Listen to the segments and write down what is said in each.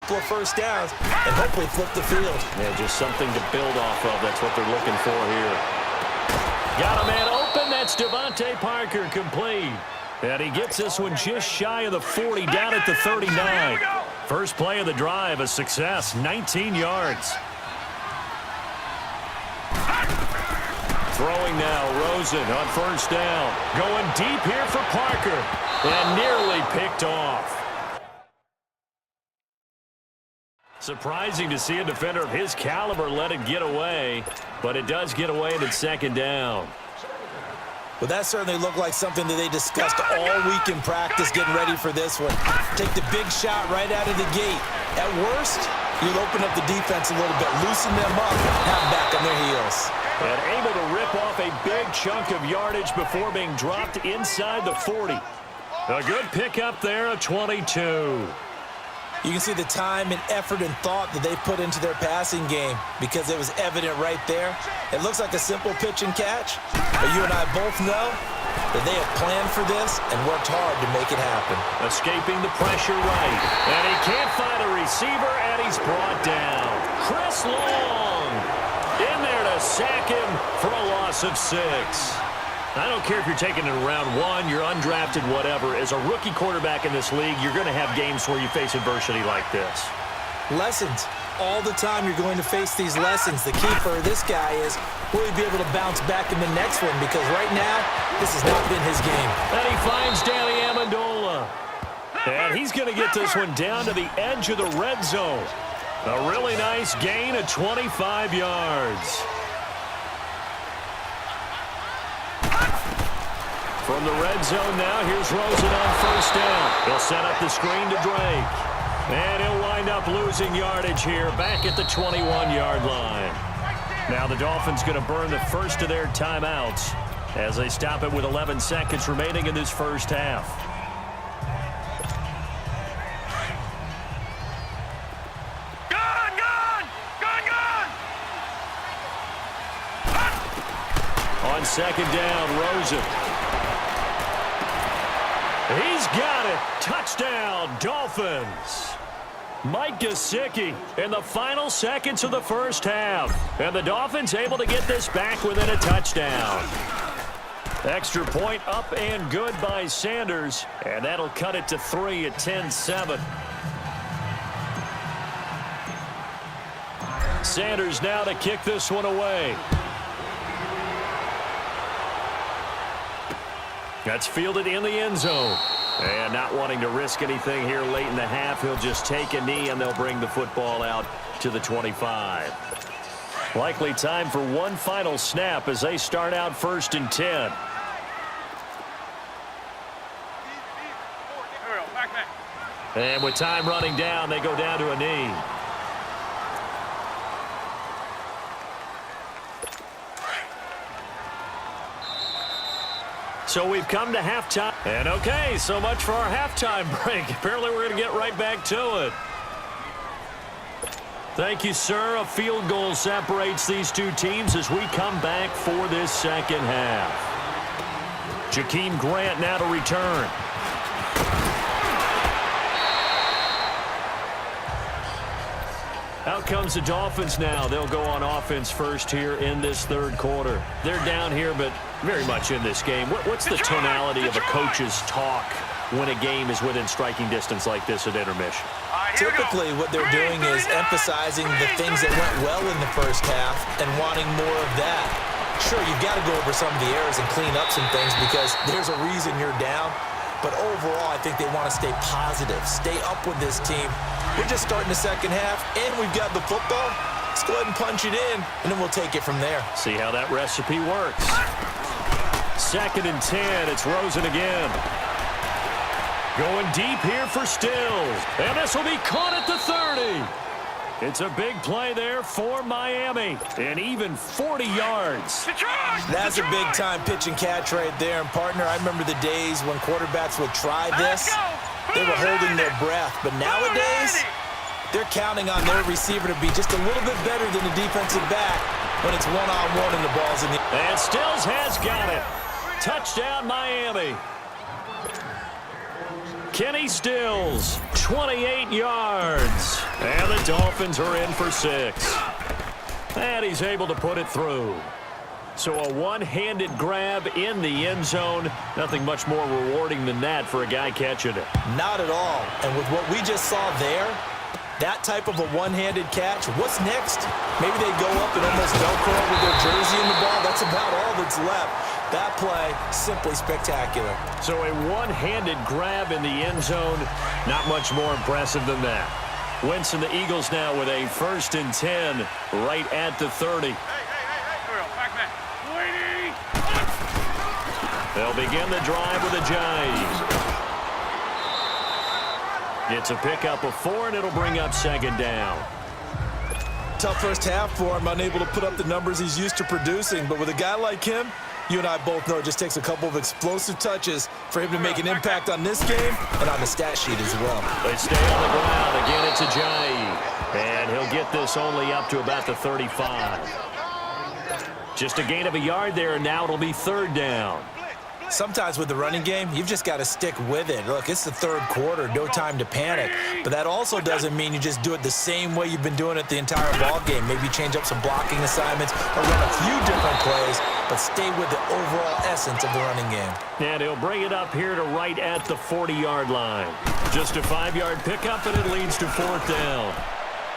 couple of first downs and hopefully flip the field. Yeah, just something to build off of. That's what they're looking for here. Got a man open. That's Devontae Parker, complete. And he gets this one just shy of the 40, down at the 39. First play of the drive, a success, 19 yards. Throwing now, Rosen on first down. Going deep here for Parker. And nearly picked off. Surprising to see a defender of his caliber let it get away, but it does get away at second down. Well, that certainly looked like something that they discussed all week in practice, getting ready for this one. Take the big shot right out of the gate. At worst, you'll open up the defense a little bit, loosen them up, have them back on their heels. And able to rip off a big chunk of yardage before being dropped inside the 40. A good pickup there, a 22. You can see the time and effort and thought that they put into their passing game because it was evident right there. It looks like a simple pitch and catch, but you and I both know that they have planned for this and worked hard to make it happen. Escaping the pressure right, and he can't find a receiver, and he's brought down. Chris Long in there to sack him for a loss of 6. I don't care if you're taking it in round 1, you're undrafted, whatever. As a rookie quarterback in this league, you're going to have games where you face adversity like this. Lessons. All the time you're going to face these lessons. The key for this guy is, will he be able to bounce back in the next one? Because right now, this has not been his game. And he finds Danny Amendola. And he's going to get this one down to the edge of the red zone. A really nice gain of 25 yards. From the red zone now, here's Rosen on first down. He'll set up the screen to Drake. And he'll wind up losing yardage here back at the 21-yard line. Now the Dolphins going to burn the first of their timeouts as they stop it with 11 seconds remaining in this first half. On second down, Rosen. He's got it. Touchdown, Dolphins. Mike Gesicki in the final seconds of the first half. And the Dolphins able to get this back within a touchdown. Extra point up and good by Sanders. And that'll cut it to 3 at 10-7. Sanders now to kick this one away. That's fielded in the end zone. And not wanting to risk anything here late in the half, he'll just take a knee and they'll bring the football out to the 25. Likely time for one final snap as they start out 1st and 10. And with time running down, they go down to a knee. So we've come to halftime. And okay, so much for our halftime break. Apparently we're going to get right back to it. Thank you, sir. A field goal separates these two teams as we come back for this second half. Jakeem Grant now to return. Out comes the Dolphins now. They'll go on offense first here in this third quarter. They're down here, but very much in this game. What's the tonality of a coach's talk when a game is within striking distance like this at intermission? Typically, what they're doing is emphasizing the things that went well in the first half and wanting more of that. Sure, you've got to go over some of the errors and clean up some things because there's a reason you're down. But overall, I think they want to stay positive, stay up with this team. We're just starting the second half, and we've got the football. Let's go ahead and punch it in, and then we'll take it from there. See how that recipe works. 2nd and 10, it's Rosen again. Going deep here for Stills. And this will be caught at the 30. It's a big play there for Miami. And even 40 yards. That's a big-time pitch and catch right there. And, partner, I remember the days when quarterbacks would try this. They were holding their breath. But nowadays, they're counting on their receiver to be just a little bit better than the defensive back when it's one-on-one and the ball's in the... And Stills has got it. Touchdown, Miami. Kenny Stills, 28 yards. And the Dolphins are in for 6. And he's able to put it through. So a one-handed grab in the end zone. Nothing much more rewarding than that for a guy catching it. Not at all. And with what we just saw there, that type of a one-handed catch, what's next? Maybe they go up and almost Velcro with their jersey in the ball. That's about all that's left. That play, simply spectacular. So a one-handed grab in the end zone, not much more impressive than that. Wentz and the Eagles now with a 1st and 10 right at the 30. They'll begin the drive with a jive. It's a pickup of 4, and it'll bring up 2nd down. Tough first half for him, unable to put up the numbers he's used to producing. But with a guy like him, you and I both know it just takes a couple of explosive touches for him to make an impact on this game and on the stat sheet as well. They stay on the ground. Again, it's a jive. And he'll get this only up to about the 35. Just a gain of a yard there, and now it'll be 3rd down. Sometimes with the running game, you've just got to stick with it. Look, it's the 3rd quarter, no time to panic. But that also doesn't mean you just do it the same way you've been doing it the entire ball game. Maybe change up some blocking assignments or run a few different plays, but stay with the overall essence of the running game. And he'll bring it up here to right at the 40-yard line. Just a 5-yard pickup, and it leads to 4th down.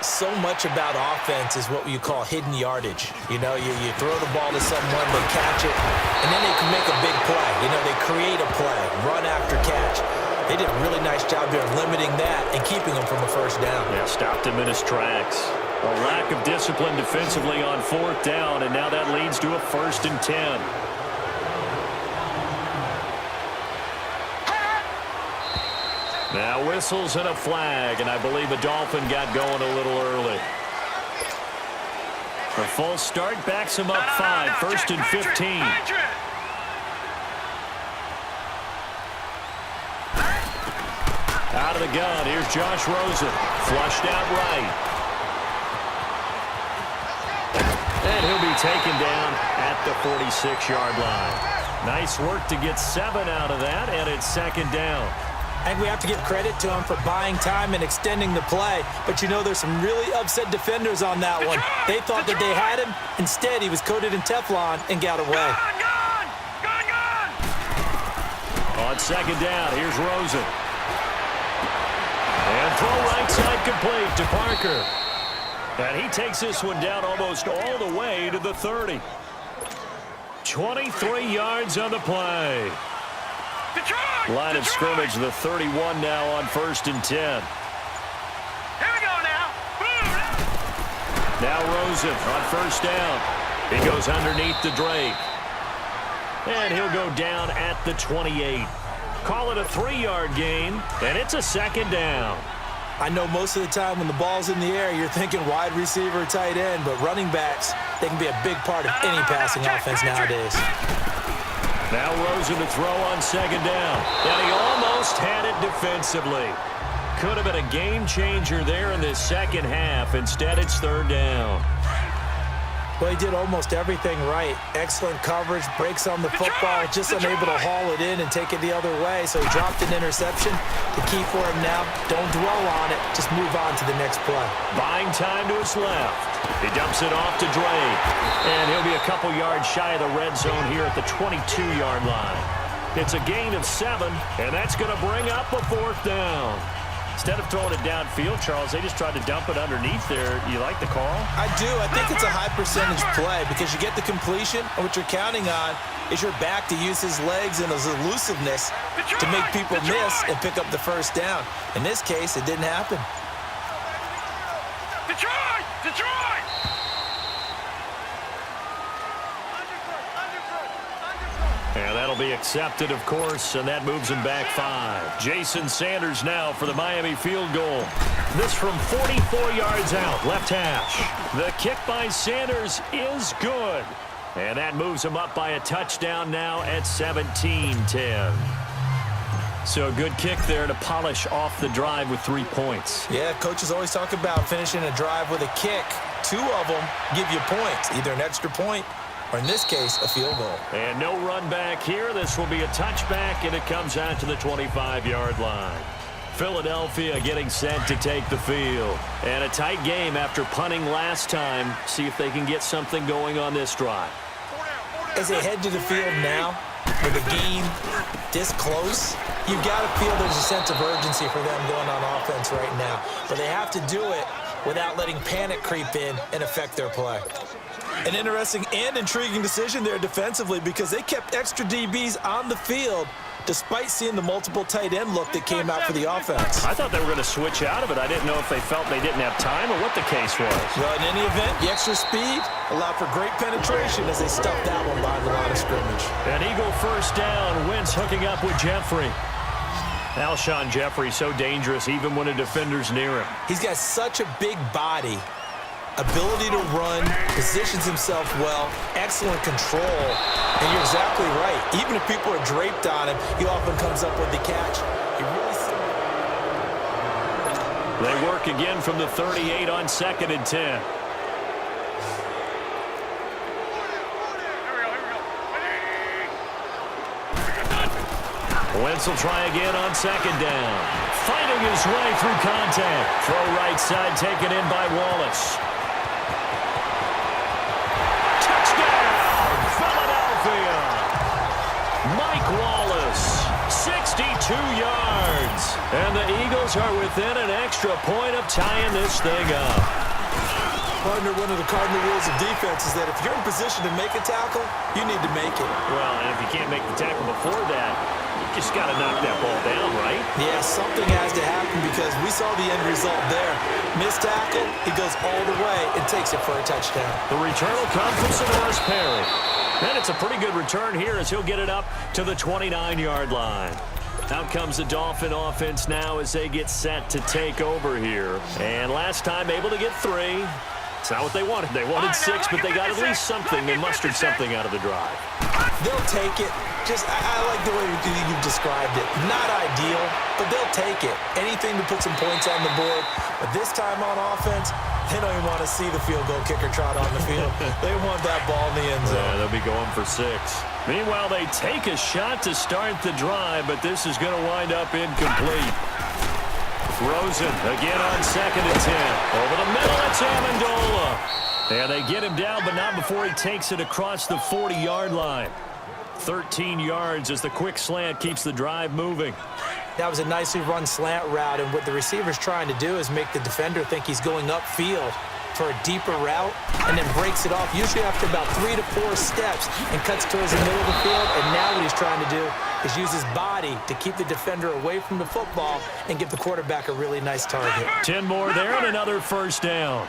So much about offense is what you call hidden yardage. You know, you throw the ball to someone, they catch it, and then they can make a big play. You know, they create a play, run after catch. They did a really nice job there limiting that and keeping them from a 1st down. Yeah, stopped him in his tracks. A lack of discipline defensively on 4th down, and now that leads to a 1st and 10. Now whistles and a flag, and I believe a Dolphin got going a little early. A false start backs him up 5, 1st and 15. Out of the gun, here's Josh Rosen. Flushed out right. And he'll be taken down at the 46-yard line. Nice work to get 7 out of that, and it's 2nd down. And we have to give credit to him for buying time and extending the play. But you know, there's some really upset defenders on that one. They thought that they had him. Instead, he was coated in Teflon and got away. On 2nd down, here's Rosen. And throw right side complete to Parker. And he takes this one down almost all the way to the 30. 23 yards on the play. Line of scrimmage, the 31 now on 1st and 10. Here we go now. Now Rosen on 1st down. He goes underneath to Drake. And he'll go down at the 28. Call it a 3-yard gain, and it's a 2nd down. I know most of the time when the ball's in the air, you're thinking wide receiver, tight end, but running backs, they can be a big part of any passing offense nowadays. Now Rosen to throw on 2nd down. And he almost had it defensively. Could have been a game changer there in this 2nd half. Instead, it's 3rd down. Well, he did almost everything right. Excellent coverage, breaks on the football, just unable to haul it in and take it the other way. So he dropped an interception. The key for him now, don't dwell on it. Just move on to the next play. Buying time to his left. He dumps it off to Drake. And he'll be a couple yards shy of the red zone here at the 22-yard line. It's a gain of 7, and that's going to bring up a 4th down. Instead of throwing it downfield, Charles, they just tried to dump it underneath there. You like the call? I do. I think it's a high-percentage play because you get the completion, and what you're counting on is your back to use his legs and his elusiveness to make people miss and pick up the 1st down. In this case, it didn't happen. Detroit! Detroit! And that'll be accepted, of course, and that moves him back 5. Jason Sanders now for the Miami field goal. This from 44 yards out, left hash. The kick by Sanders is good. And that moves him up by a touchdown now at 17-10. So a good kick there to polish off the drive with 3 points. Yeah, coaches always talk about finishing a drive with a kick. 2 of them give you points, either an extra point or in this case, a field goal. And no run back here. This will be a touchback, and it comes out to the 25-yard line. Philadelphia getting set to take the field. And a tight game after punting last time. See if they can get something going on this drive. As they head to the field now, with the game this close, you've got to feel there's a sense of urgency for them going on offense right now. But they have to do it without letting panic creep in and affect their play. An interesting and intriguing decision there defensively because they kept extra DBs on the field despite seeing the multiple tight end look that came out for the offense. I thought they were going to switch out of it. I didn't know if they felt they didn't have time or what the case was. Well, in any event, the extra speed allowed for great penetration as they stuffed that one by the line of scrimmage. An Eagle first down. Wentz hooking up with Jeffrey. Alshon Jeffrey so dangerous even when a defender's near him. He's got such a big body, ability to run, positions himself well, excellent control, and you're exactly right. Even if people are draped on him, he often comes up with the catch. They work again from the 38 on 2nd and 10. Wentz will try again on 2nd down. Fighting his way through contact. Throw right side taken in by Wallace. Touchdown, Philadelphia. Mike Wallace, 62 yards. And the Eagles are within an extra point of tying this thing up. Partner, one of the cardinal rules of defense is that if you're in position to make a tackle, you need to make it. Well, and if you can't make the tackle before that, you just got to knock that ball down, right? Yeah, something has to happen because we saw the end result there. Missed tackle, he goes all the way and takes it for a touchdown. The return will come from Savaris Perry. And it's a pretty good return here as he'll get it up to the 29-yard line. Out comes the Dolphin offense now as they get set to take over here. And last time able to get 3. It's not what they wanted. They wanted 6, but they got at least something. They mustered something out of the drive. They'll take it. I like the way you described it. Not ideal, but they'll take it. Anything to put some points on the board. But this time on offense, they don't even want to see the field goal kicker trot on the field. They want that ball in the end zone. Yeah, they'll be going for 6. Meanwhile, they take a shot to start the drive, but this is going to wind up incomplete. Rosen again on 2nd and 10. Over the middle, it's Amendola. And they get him down, but not before he takes it across the 40-yard line. 13 yards as the quick slant keeps the drive moving. That was a nicely run slant route, and what the receiver's trying to do is make the defender think he's going upfield for a deeper route and then breaks it off, usually after about 3 to 4 steps, and cuts towards the middle of the field. And now what he's trying to do is use his body to keep the defender away from the football and give the quarterback a really nice target. 10 more there and another first down.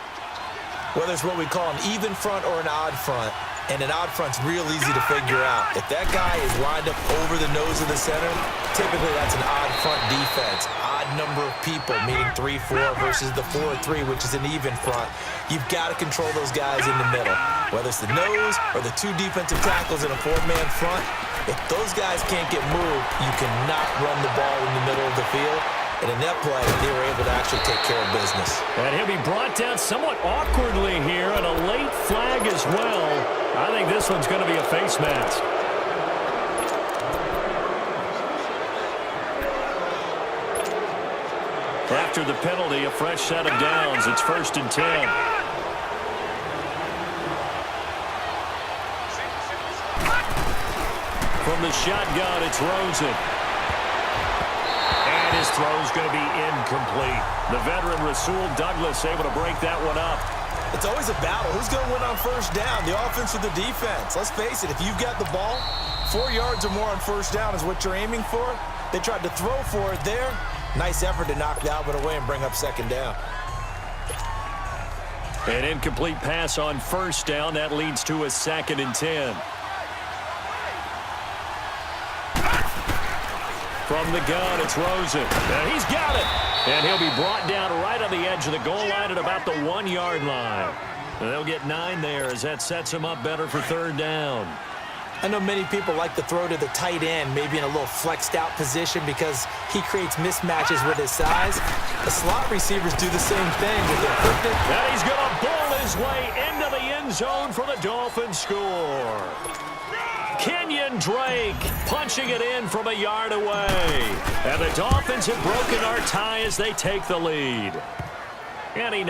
Whether it's what we call an even front or an odd front, and an odd front's real easy to figure out. If that guy is lined up over the nose of the center, typically that's an odd front defense. Odd number of people, meaning 3-4 versus the 4-3, which is an even front. You've got to control those guys in the middle. Whether it's the nose or the 2 defensive tackles in a 4-man front, if those guys can't get moved, you cannot run the ball in the middle of the field. And in that play, they were able to actually take care of business. And he'll be brought down somewhat awkwardly here, and a late flag as well. I think this one's going to be a face mask. After the penalty, a fresh set of downs. It's 1st and 10. From the shotgun, it's Rosen. And his throw's going to be incomplete. The veteran Rasul Douglas able to break that one up. It's always a battle. Who's going to win on first down? The offense or the defense? Let's face it, if you've got the ball, 4 yards or more on first down is what you're aiming for. They tried to throw for it there. Nice effort to knock Dalvin away and bring up 2nd down. An incomplete pass on first down. That leads to a 2nd and 10. From the gun, it's Rosen. And he's got it. And he'll be brought down right on the edge of the goal line at about the 1-yard line. And they'll get 9 there as that sets him up better for 3rd down. I know many people like to throw to the tight end, maybe in a little flexed out position because he creates mismatches with his size. The slot receivers do the same thing with their quickness. And he's going to bowl his way into the end zone for the Dolphins score. Kenyon Drake punching it in from a yard away. And the Dolphins have broken our tie as they take the lead. And he